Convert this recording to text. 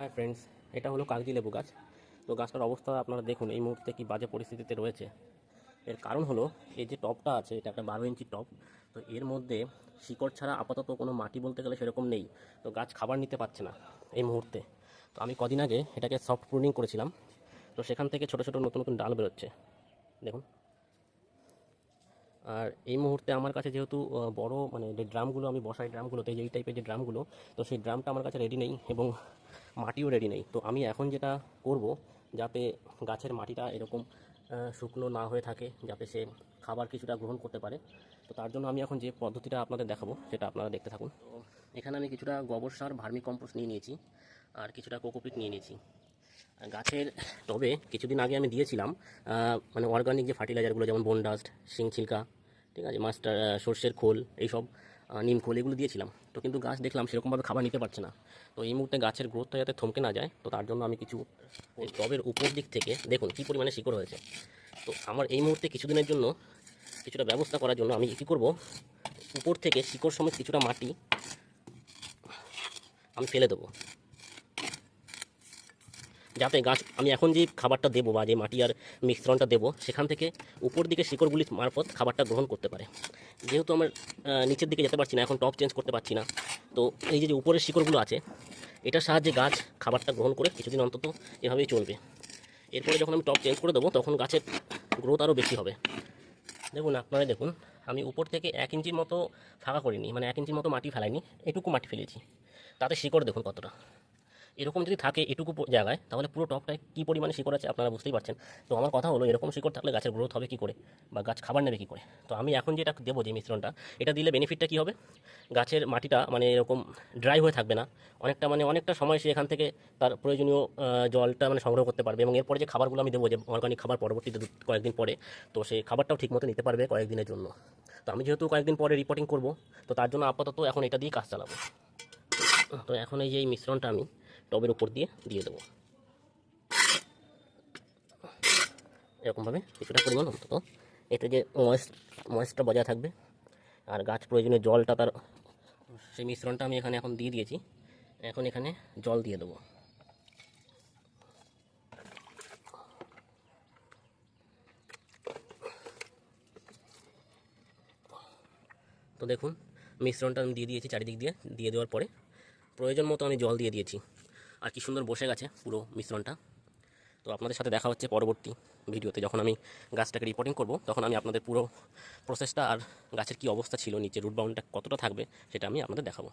Hi friends, এটা হলো কাগজি লেবু গাছ। তো গাছটার অবস্থা আপনারা দেখুন এই মুহূর্তে কি বাজে পরিস্থিতিতে রয়েছে। এর কারণ হলো এই যে টবটা আছে, এটা একটা 12 ইঞ্চি টব। তো এর মধ্যে শিকড় ছাড়া আপাতত কোনো মাটি বলতে গেলে সেরকম নেই। তো গাছ খাবার নিতে পারছে না এই মুহূর্তে। তো আমি কদিন আগে এটাকে সফট প্রুনিং করেছিলাম। তো সেখান থেকে ছোটো ছোটো নতুন নতুন ডাল বেরোচ্ছে, দেখুন। আর এই মুহূর্তে আমার কাছে যেহেতু বড় মানে যে ড্রামগুলো আমি বসাই, ড্রামগুলোতে এই টাইপের যে ড্রামগুলো, তো সেই ড্রামটা আমার কাছে রেডি নেই এবং মাটিও রেডি নেই। তো আমি এখন যেটা করব, যাতে গাছের মাটিটা এরকম শুকনো না হয়ে থাকে, যাতে সে খাবার কিছুটা গ্রহণ করতে পারে, তো তার জন্য আমি এখন যে পদ্ধতিটা আপনাদের দেখাবো সেটা আপনারা দেখতে থাকুন। তো এখানে আমি কিছুটা গোবর সার, ভার্মি কম্পোস্ট নিয়ে নিয়েছি, আর কিছুটা কোকোপিট নিয়ে নিয়েছি। গাছের টবে কিছুদিন আগে আমি দিয়েছিলাম মানে অর্গানিক যে ফার্টিলাইজারগুলো, যেমন বোন ডাস্ট, শিং ছিলকা, ঠিক আছে, মাস্টার সর্ষের খোল, এইসব নিম খোল, এগুলো দিয়েছিলাম। তো কিন্তু গাছ দেখলাম সেরকমভাবে খাবার নিতে পারছে না। তো এই মুহূর্তে গাছের গ্রোথটা যাতে থমকে না যায়, তো তার জন্য আমি কিছু এই টবের উপর দিক থেকে দেখুন কী পরিমাণে শিকড় হয়েছে। তো আমার এই মুহূর্তে কিছুদিনের জন্য কিছুটা ব্যবস্থা করার জন্য আমি কী করব, উপর থেকে শিকড় সমেত কিছুটা মাটি আমি ফেলে দেবো, যাতে গাছ আমি এখন যে খাবারটা দেবো বা যে মাটি আর মিশ্রণটা দেবো সেখান থেকে উপর দিকে শিকড়গুলি মারফত খাবারটা গ্রহণ করতে পারে। যেহেতু আমার নিচের দিকে যেতে পারছি না, এখন টপ চেঞ্জ করতে পারছি না, তো এই যে উপরের শিকড়গুলো আছে এটার সাহায্যে গাছ খাবারটা গ্রহণ করে কিছুদিন অন্তত এভাবেই চলবে। এরপরে যখন আমি টপ চেঞ্জ করে দেবো তখন গাছের গ্রোথ আরও বেশি হবে। দেখুন, আপনারা দেখুন, আমি উপর থেকে 1 ইঞ্চির মতো ফাঁকা করিনি, মানে 1 ইঞ্চির মতো মাটি ফেলাইনি, এটুকু মাটি ফেলেছি। তাতে শিকড় দেখুন কতটা। এরকম যদি থাকে এটুকু জায়গায়, তাহলে পুরো টবটায় কী পরিমাণে শিকড় আছে আপনারা বুঝতেই পারছেন। তো আমার কথা হলো, এরকম শিকড় থাকলে গাছের গ্রোথ হবে কী করে, বা গাছ খাবার নেবে কী করে। তো আমি এখন যেটা দেবো, যে মিশ্রণটা, এটা দিলে বেনিফিটটা কী হবে, গাছের মাটিটা মানে এরকম ড্রাই হয়ে থাকবে না, অনেকটা সময় সে এখান থেকে তার প্রয়োজনীয় জলটা মানে সংগ্রহ করতে পারবে। এবং এরপরে যে খাবারগুলো আমি দেবো, যে অর্গানিক খাবার, পরবর্তীতে কয়েকদিন পরে, তো সেই খাবারটাও ঠিকমতো নিতে পারবে কয়েকদিনের জন্য। তো আমি যেহেতু কয়েকদিন পরে রিপোর্টিং করব, তো তার জন্য আপাতত এখন এটা দিয়ে কাজ চালাবো। তো এখন এই যে এই মিশ্রণটা আমি টবের উপর দিয়ে দিয়ে দেবো, এরকমভাবে কিছুটা পরিমাণ অন্তত, এতে যে ময়েস্টটা বজায় থাকবে। আর গাছ প্রয়োজনীয় জলটা তার, সেই মিশ্রণটা আমি এখানে এখন দিয়ে দিয়েছি। এখন এখানে জল দিয়ে দেবো। তো দেখুন, মিশ্রণটা আমি দিয়ে দিয়েছি চারিদিক দিয়ে দেওয়ার পরে প্রয়োজন মতো আমি জল দিয়ে দিয়েছি। আর কি সুন্দর বসে গেছে পুরো মিশ্রণটা। তো আপনাদের সাথে দেখা হচ্ছে পরবর্তী ভিডিওতে, যখন আমি গাছটাকে রিপোর্টিং করব, তখন আমি আপনাদের পুরো প্রসেসটা আর গাছের কি অবস্থা ছিল, নিচে রুট বাউন্ডটা কতটা থাকবে, সেটা আমি আপনাদের দেখাবো।